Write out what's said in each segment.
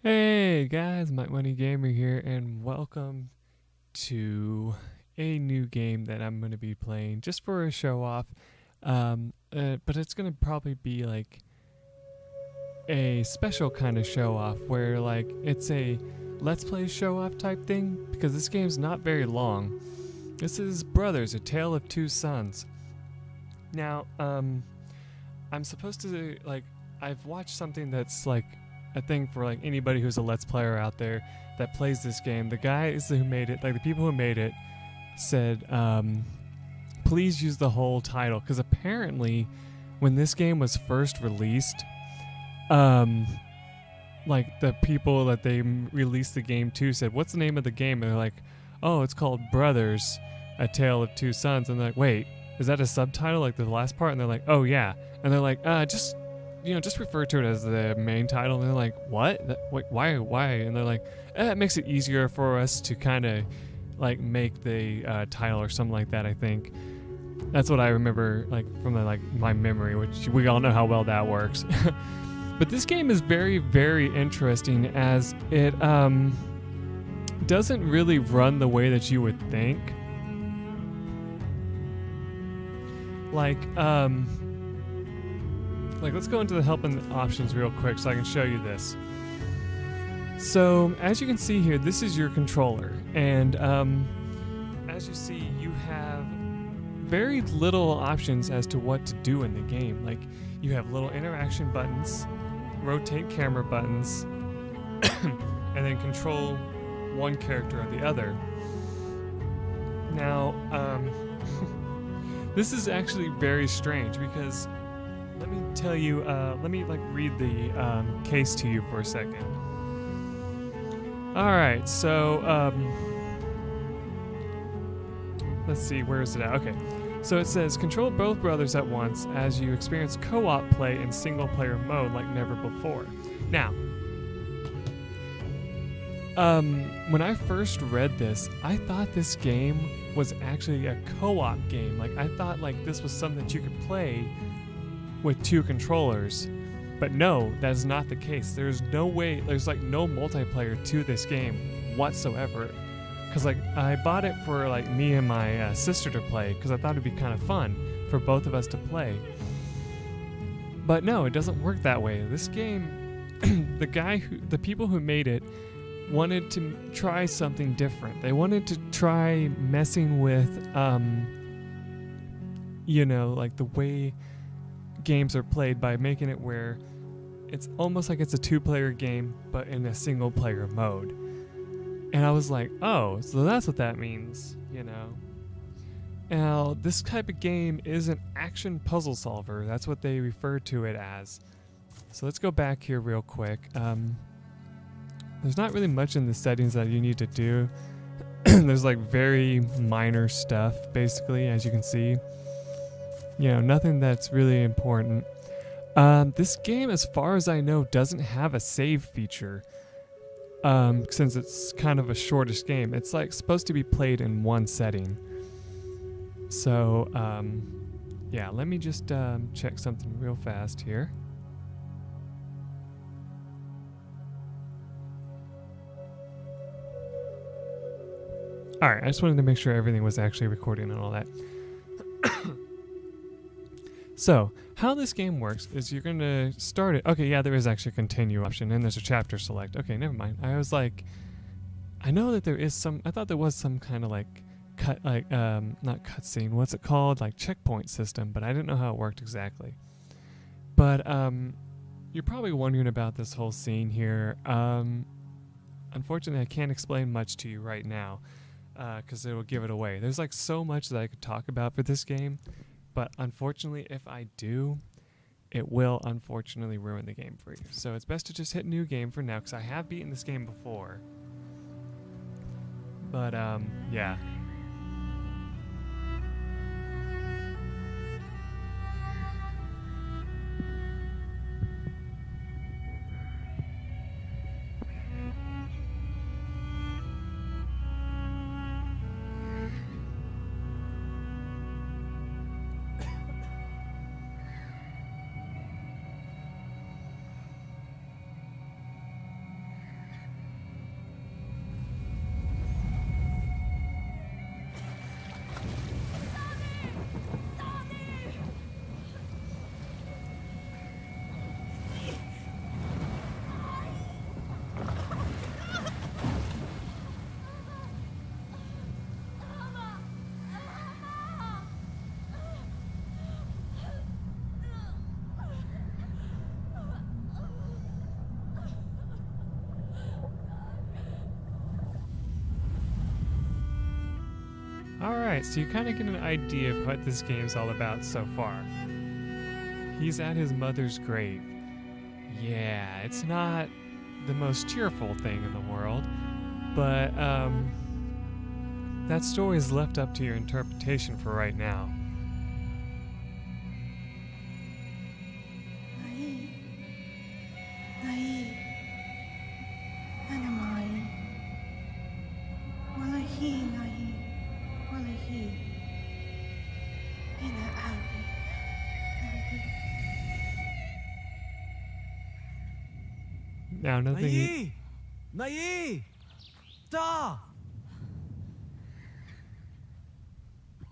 Hey guys, MikeMoneyGMR here, and welcome to a new game that I'm going to be playing just for a show off. But it's going to probably be like a special kind of show off where like it's a let's play show off type thing because this game's not very long. This is Brothers, A Tale of Two Sons. Now, I'm supposed to I've watched something that's like a thing for like anybody who's a let's player out there that plays this game. The guys who made it, like the people who made it, said, please use the whole title, because apparently when this game was first released, like the people that they released the game to said, what's the name of the game? And they're like, oh, it's called Brothers, A Tale of Two Sons. And they're like, wait, is that a subtitle, like the last part? And they're like, oh yeah. And they're like, just refer to it as the main title. And they're like, what? Why? And they're like, it makes it easier for us to kind of like make the title or something like that. I think that's what I remember, like from my memory, which we all know how well that works. But this game is very, very interesting as it doesn't really run the way that you would think. Let's go into the help and options real quick so I can show you this. So, as you can see here, this is your controller. And as you see, you have very little options as to what to do in the game. Like, you have little interaction buttons, rotate camera buttons, and then control one character or the other. Now, this is actually very strange because let me tell you, let me read the case to you for a second. Alright, so let's see, where is it at? Okay, so it says, control both brothers at once as you experience co-op play in single-player mode like never before. Now, when I first read this, I thought this game was actually a co-op game. Like, I thought this was something that you could play with two controllers, but no, that is not the case. There's no way, there's no multiplayer to this game whatsoever, because I bought it for me and my sister to play because I thought it'd be kind of fun for both of us to play, but no, it doesn't work that way. This game, the people who made it wanted to try something different. They wanted to try messing with the way games are played by making it where it's almost like it's a two-player game but in a single-player mode. And I was like, oh, so that's what that means, Now, this type of game is an action puzzle solver. That's what they refer to it as. So let's go back here real quick. There's not really much in the settings that you need to do. There's very minor stuff, basically, as you can see. Nothing that's really important. This game, as far as I know, doesn't have a save feature. Since it's kind of a shortish game. It's supposed to be played in one setting. So, yeah, let me just check something real fast here. Alright, I just wanted to make sure everything was actually recording and all that. So, how this game works is you're going to start it. Okay, yeah, there is actually a continue option, and there's a chapter select. Okay, never mind. I was like, I know that there is some, I thought there was some kind of not cutscene, what's it called? Checkpoint system, but I didn't know how it worked exactly. But, you're probably wondering about this whole scene here. Unfortunately, I can't explain much to you right now, because it will give it away. There's so much that I could talk about for this game. But unfortunately, if I do, it will unfortunately ruin the game for you. So it's best to just hit new game for now, because I have beaten this game before. But, yeah. Alright, so you kind of get an idea of what this game's all about so far. He's at his mother's grave. Yeah, it's not the most cheerful thing in the world, but that story is left up to your interpretation for right now. Now, nothing. Nai! Ata!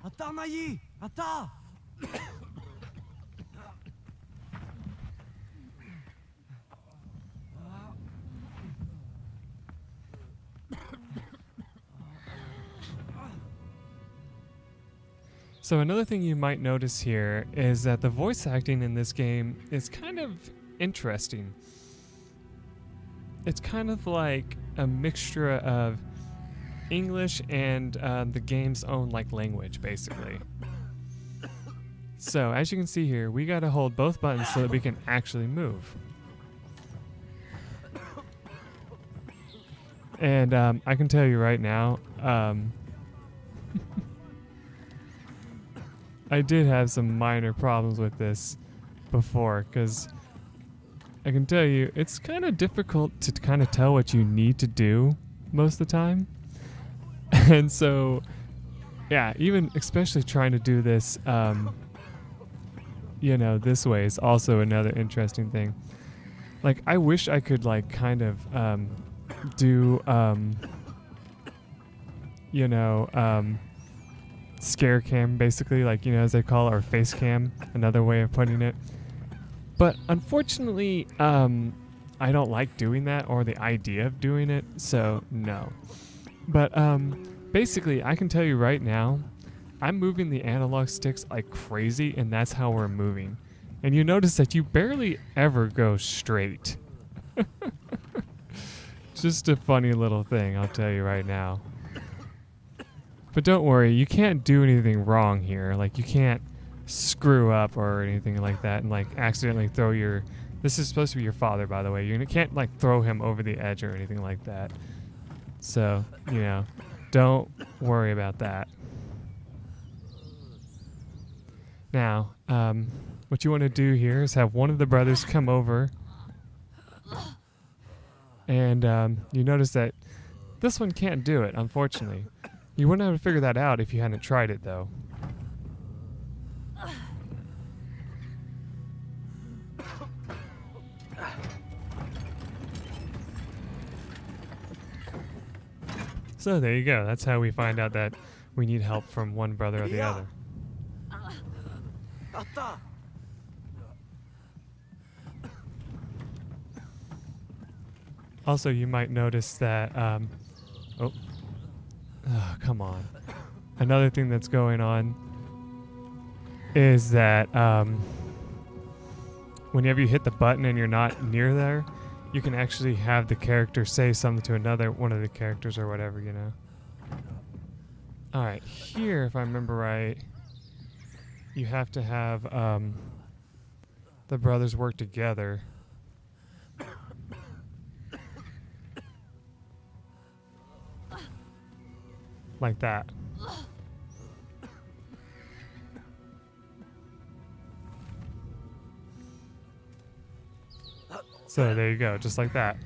Ata, Nai! Ata! So another thing you might notice here is that the voice acting in this game is kind of interesting. It's kind of like a mixture of English and the game's own language, basically. So as you can see here, we gotta hold both buttons so that we can actually move. And I can tell you right now, I did have some minor problems with this before, because I can tell you, it's kind of difficult to kind of tell what you need to do most of the time. And so, yeah, even especially trying to do this, this way is also another interesting thing. Like, I wish I could, kind of do, scare cam, basically, as they call it, or face cam, another way of putting it. But unfortunately, I don't like doing that or the idea of doing it, so no. But basically, I can tell you right now, I'm moving the analog sticks like crazy, and that's how we're moving. And you notice that you barely ever go straight. Just a funny little thing, I'll tell you right now. But don't worry, you can't do anything wrong here. Like, you can't screw up or anything like that and accidentally throw your... This is supposed to be your father, by the way. You can't throw him over the edge or anything like that. So, don't worry about that. Now, what you want to do here is have one of the brothers come over, and you notice that this one can't do it, unfortunately. You wouldn't have to figure that out if you hadn't tried it, though. So there you go. That's how we find out that we need help from one brother or the other. Also, you might notice that... oh, come on. Another thing that's going on is that whenever you hit the button and you're not near there, you can actually have the character say something to one of the characters or whatever, Alright, here, if I remember right, you have to have the brothers work together. Like that. So there you go, just like that.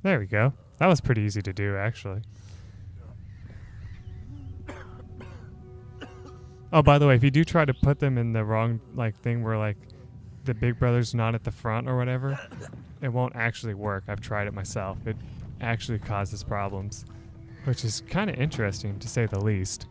There we go. That was pretty easy to do, actually. Oh, by the way, if you do try to put them in the wrong thing where the big brother's not at the front or whatever, it won't actually work. I've tried it myself. It actually causes problems, which is kind of interesting to say the least.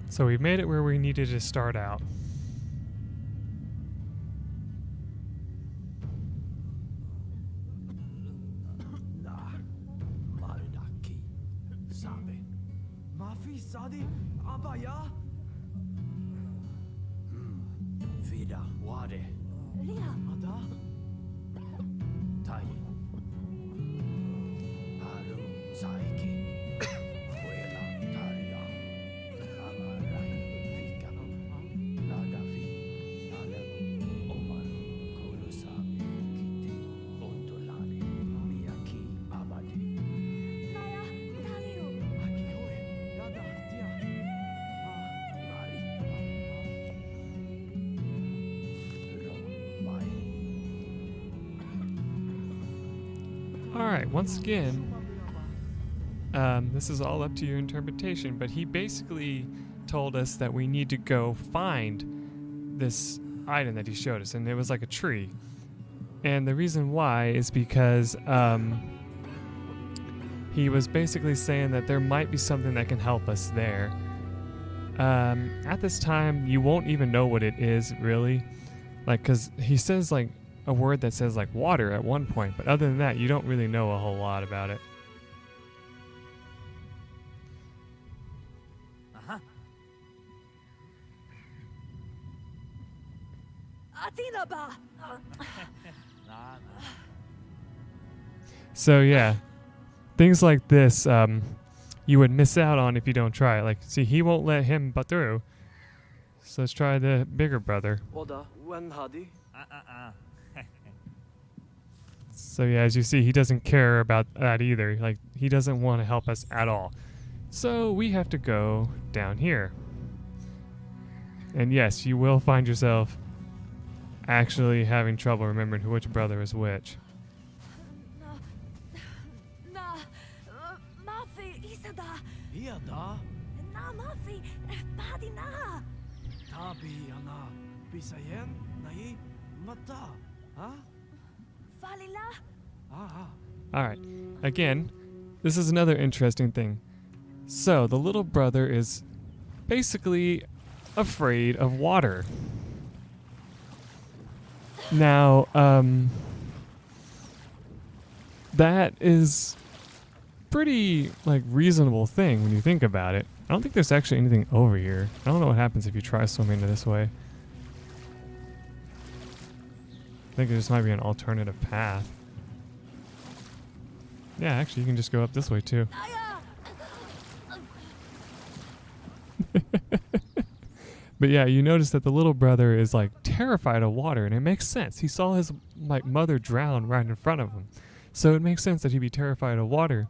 So we made it where we needed to start out. Fisadi, Abaya. Vida Wade Ada. Tai Harum Saiki Kuela Taria Amarai Fika Lagafi Alem Omar Kulusami Kiti Ontolani Miyaki Amadi Akihoe. Yada. Dia. Mari Rom Mai All right, once again, this is all up to your interpretation, but he basically told us that we need to go find this item that he showed us, and it was like a tree. And the reason why is because he was basically saying that there might be something that can help us there. At this time, you won't even know what it is, really. Like, because he says, like, a word that says, like, water at one point, but other than that, you don't really know a whole lot about it. So, yeah, things like this, you would miss out on if you don't try it. Like, see, he won't let him but through. So let's try the bigger brother. Oda. When Hadi. So yeah, as you see, he doesn't care about that either. Like, he doesn't want to help us at all. So we have to go down here. And yes, you will find yourself actually having trouble remembering which brother is which. Iada. Tabi ana. Bisayen. Nai. Mata. Huh? All right. Again, this is another interesting thing. So the little brother is basically afraid of water. Now, that is pretty, like, reasonable thing when you think about it. I don't think there's actually anything over here. I don't know what happens if you try swimming this way. I think there just might be an alternative path. Yeah, actually, you can just go up this way, too. But yeah, you notice that the little brother is, like, terrified of water, and it makes sense. He saw his, like, mother drown right in front of him. So it makes sense that he'd be terrified of water.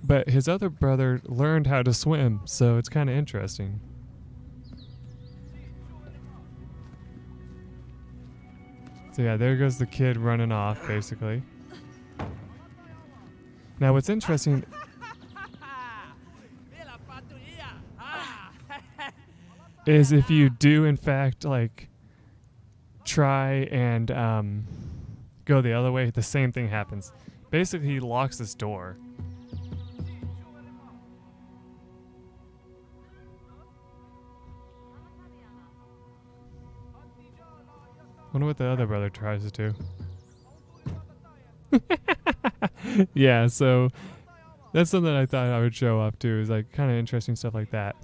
But his other brother learned how to swim, so it's kind of interesting. So yeah, there goes the kid running off, basically. Now what's interesting is if you do in fact, like, try and go the other way, the same thing happens. Basically, he locks this door. Wonder what the other brother tries to do. Yeah, so that's something I thought I would show up to, is like kind of interesting stuff like that.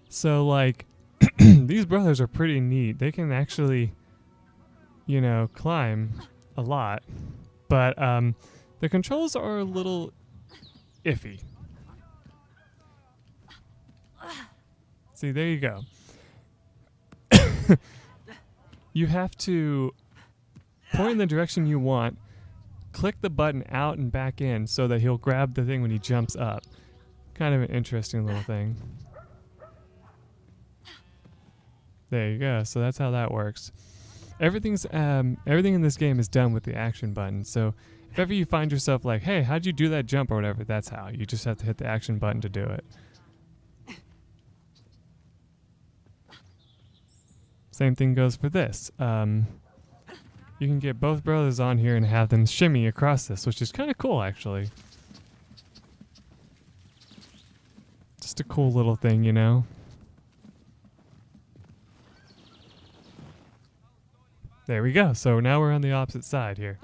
So like these brothers are pretty neat. They can actually, you know, climb a lot, but the controls are a little iffy. See, there you go. You have to point in the direction you want, click the button out and back in so that he'll grab the thing when he jumps up. Kind of an interesting little thing. There you go. So that's how that works. Everything in this game is done with the action button. So if ever you find yourself like, hey, how'd you do that jump or whatever, that's how. You just have to hit the action button to do it. Same thing goes for this. You can get both brothers on here and have them shimmy across this, which is kind of cool, actually. Just a cool little thing, you know? There we go. So now we're on the opposite side here.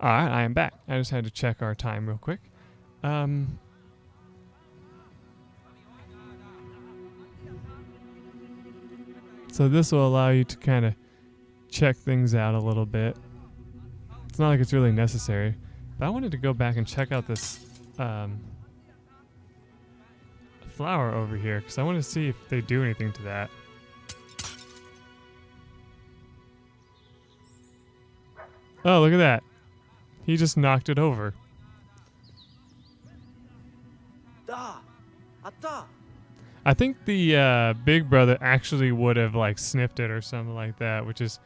Alright, I am back. I just had to check our time real quick. So this will allow you to kind of check things out a little bit. It's not like it's really necessary, but I wanted to go back and check out this flower over here because I want to see if they do anything to that. Oh, look at that. He just knocked it over. Da! Atta! I think the big brother actually would have like sniffed it or something like that, which is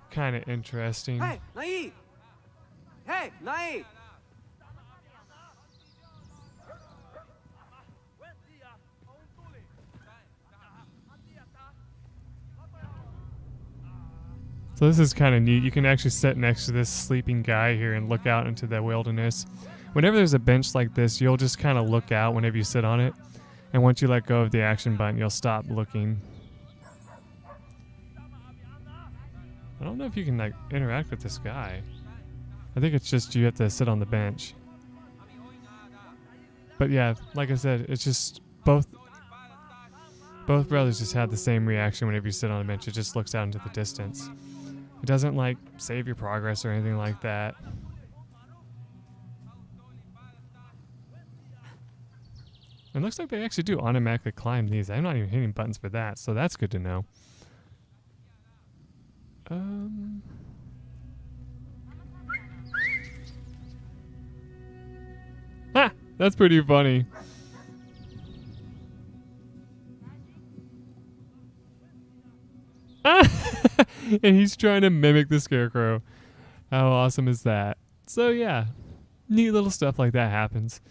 kind of interesting. Hey, Nai! Hey, Nai! So this is kind of neat. You can actually sit next to this sleeping guy here and look out into the wilderness. Whenever there's a bench like this, you'll just kind of look out whenever you sit on it. And once you let go of the action button, you'll stop looking. I don't know if you can like interact with this guy. I think it's just you have to sit on the bench. But yeah, like I said, it's just both brothers just have the same reaction whenever you sit on a bench. It just looks out into the distance. It doesn't like save your progress or anything like that. It looks like they actually do automatically climb these. I'm not even hitting buttons for that, so that's good to know. Ha! That's pretty funny. And he's trying to mimic the scarecrow. How awesome is that? So yeah, neat little stuff like that happens.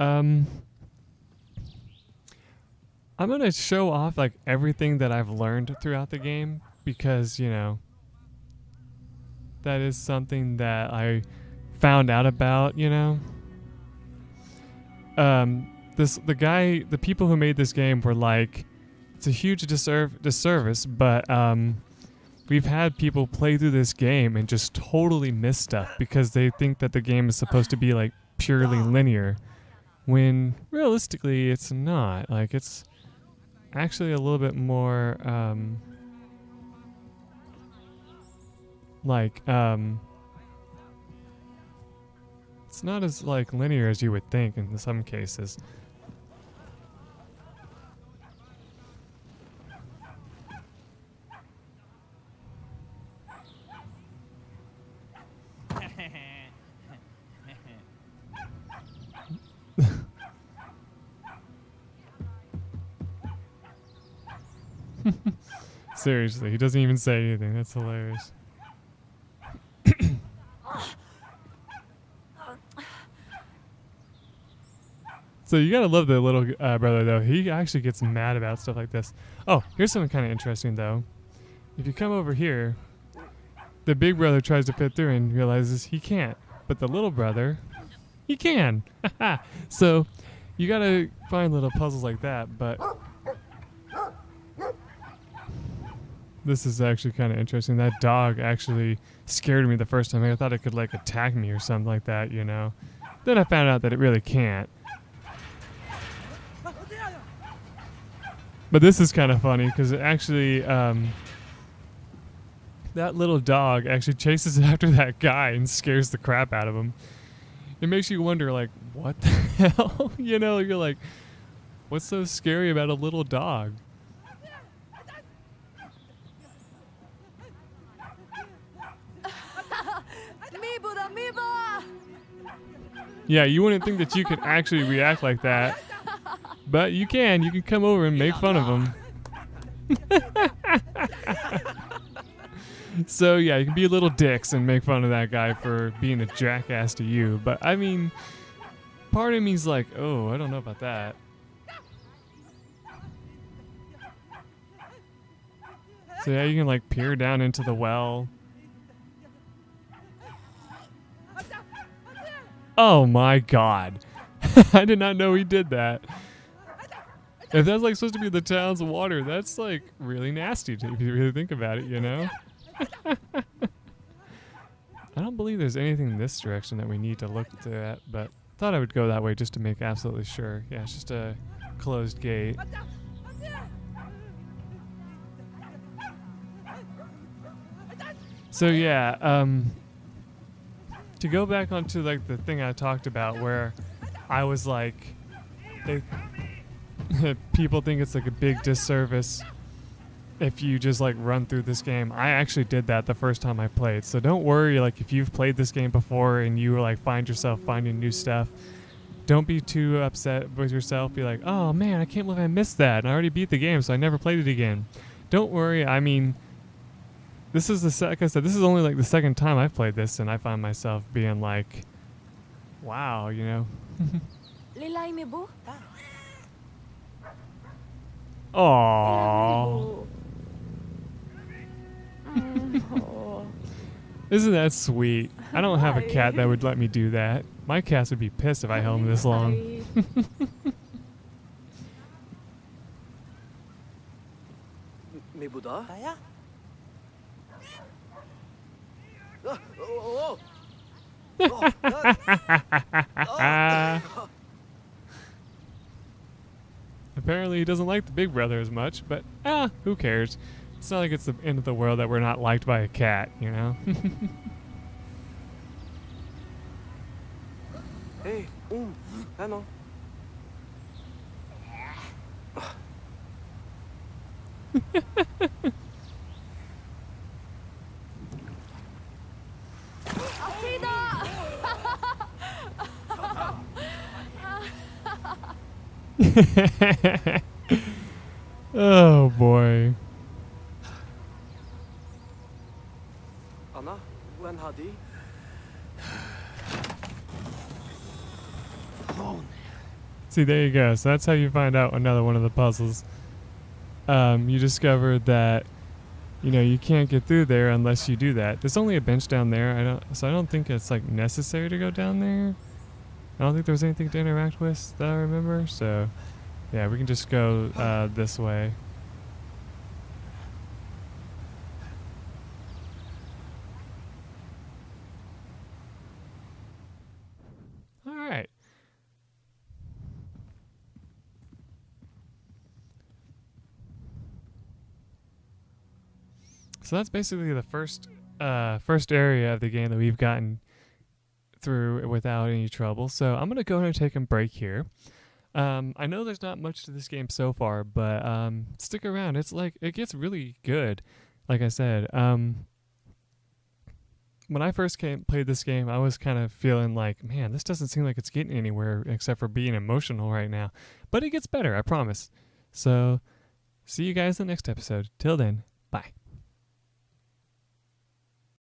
I'm gonna show off like everything that I've learned throughout the game because, you know, that is something that I found out about, you know. The people who made this game were like, it's a huge disservice, but we've had people play through this game and just totally miss stuff because they think that the game is supposed to be like purely linear, when realistically it's not. Like, it's actually a little bit more it's not as like linear as you would think in some cases. Seriously, he doesn't even say anything. That's hilarious. So you gotta love the little brother, though. He actually gets mad about stuff like this. Oh, here's something kind of interesting, though. If you come over here, the big brother tries to fit through and realizes he can't. But the little brother, he can. So you gotta find little puzzles like that, but this is actually kind of interesting. That dog actually scared me the first time. I thought it could like attack me or something like that, you know. Then I found out that it really can't. But this is kind of funny because it actually, that little dog actually chases after that guy and scares the crap out of him. It makes you wonder, like, what the hell? You know, you're like, what's so scary about a little dog? Yeah, you wouldn't think that you could actually react like that. But you can. You can come over and make fun of him. So, yeah, you can be little dicks and make fun of that guy for being a jackass to you. But, I mean, part of me's like, oh, I don't know about that. So, yeah, you can, like, peer down into the well. Oh, my God. I did not know he did that. If that's like supposed to be the town's water, that's like really nasty if you really think about it, you know? I don't believe there's anything in this direction that we need to look at, but thought I would go that way just to make absolutely sure. Yeah, it's just a closed gate. So yeah, to go back onto like the thing I talked about where I was like, people think it's like a big disservice if you just like run through this game. I actually did that the first time I played, so don't worry. Like if you've played this game before and you like find yourself finding new stuff, don't be too upset with yourself. Be like, oh man, I can't believe I missed that, and I already beat the game, so I never played it again. Don't worry. I mean, this is like I said, this is only like the second time I've played this, and I find myself being like, wow, you know. Lilay mi bu? Aww. Isn't that sweet? I don't have a cat that would let me do that. My cats would be pissed if I held them this long. May Buddha? Taya. Oh. Apparently he doesn't like the big brother as much, but who cares? It's not like it's the end of the world that we're not liked by a cat, you know? Hey, ano? Oh boy. Anna, when hadi? See, there you go. So that's how you find out another one of the puzzles. You discover that, you know, you can't get through there unless you do that. There's only a bench down there. I don't think it's like necessary to go down there. I don't think there was anything to interact with that I remember. So, yeah, we can just go this way. All right. So that's basically the first area of the game that we've gotten through without any trouble. So I'm gonna go ahead and take a break here. I know there's not much to this game so far, but stick around. It's like it gets really good. Like I said, when I first played this game, I was kind of feeling like, man, this doesn't seem like it's getting anywhere except for being emotional right now. But it gets better, I promise. So see you guys in the next episode. Till then, bye.